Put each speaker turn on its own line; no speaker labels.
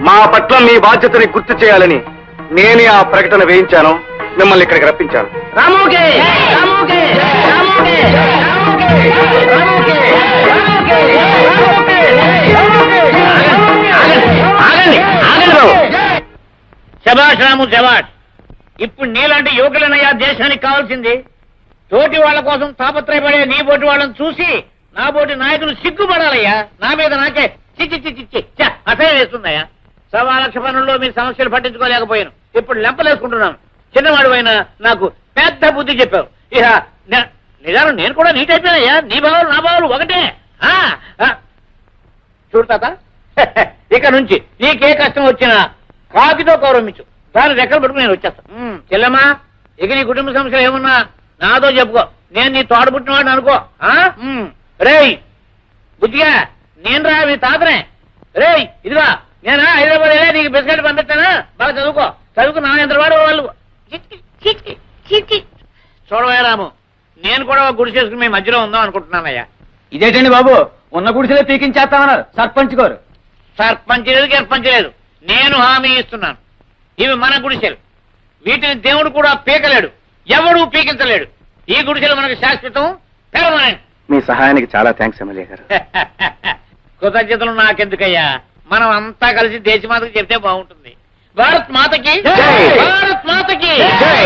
మా పట్ల మీ బాధ్యతని గుర్తు చేయాలని నేనే ఆ ప్రకటన వేయించాను, మిమ్మల్ని ఇక్కడికి రప్పించాను.
రాముకే రాముకే రాముకే రాముకే రాముకే రాముకే
ఆగండి ఆగండి బాబు. శభాష్ రాము శభాష్. ఇప్పుడు నీలాంటి యువకులనయ్యా దేశానికి కావాల్సింది. తోటి వాళ్ళ కోసం తాపత్రయపడే నీ బోటి వాళ్ళని చూసి నా బోటి నాయకులు సిగ్గుపడాలయ్యా. నా మీద నాకే చిచ్చి చిచ్చి చిచ్చి అసహ్యం వేస్తుందయ్యా. 1,00,000 పనుల్లో మీ సమస్యలు పట్టించుకోలేకపోయాను. ఇప్పుడు లెంపలేసుకుంటున్నాను. చిన్నవాడు నాకు పెద్ద బుద్ధి చెప్పావు. ఇక నిజాను నేను కూడా నీట్ అయిపోయానయ్యా. నీ బావులు నా బావులు ఒకటే. చూడు తాత, ఇక నుంచి నీకే కష్టం వచ్చినా కాకితో గౌరవించు. దాని రెక్కలు పట్టుకుని నేను వచ్చేస్తాను. చెల్లెమ్మా, ఇక నీ కుటుంబ సమస్యలు ఏమున్నా నాతో చెప్పుకో. నేను నీ తోడ పుట్టినవాడిని అనుకో. రేయ్ బుద్ధిగా, నేను రా మీ తాతనే. రేయ్ ఇదిగా, నేనా హైదరాబాద్ వెళ్ళే నీకు బిస్కెట్ పంపిస్తానా? బాగా చదువుకు నా ఎంత వాడు వాళ్ళు. చూడవయ్యా రాము, నేను కూడా ఒక గుడి చేసుకుని మీ మధ్యలో ఉందాం అనుకుంటున్నానయ్యా.
ఇదేంటండి బాబు, ఉన్న గుడిసెలో పీకించేస్తామన్నారు సర్పంచ్ గారు.
సర్పంచ్ లేదు గర్పంచ్ లేదు, నేను హామీ ఇస్తున్నాను. ఇవి మన గుడిసెలు. వీటిని దేవుడు కూడా పీకలేడు, ఎవడూ పీకించలేడు. ఈ గుడిసెలు మనకు శాశ్వతం, పెర్మనెంట్.
మీ సహాయానికి చాలా థ్యాంక్స్ ఎమ్మెల్యే గారు.
కృతజ్ఞతలు నాకెందుకయ్యా. మనం అంతా కలిసి దేశమాతకి చెప్తే బాగుంటుంది. భారత్ మాతకి,
జై!
భారత్ మాతకి.
జై!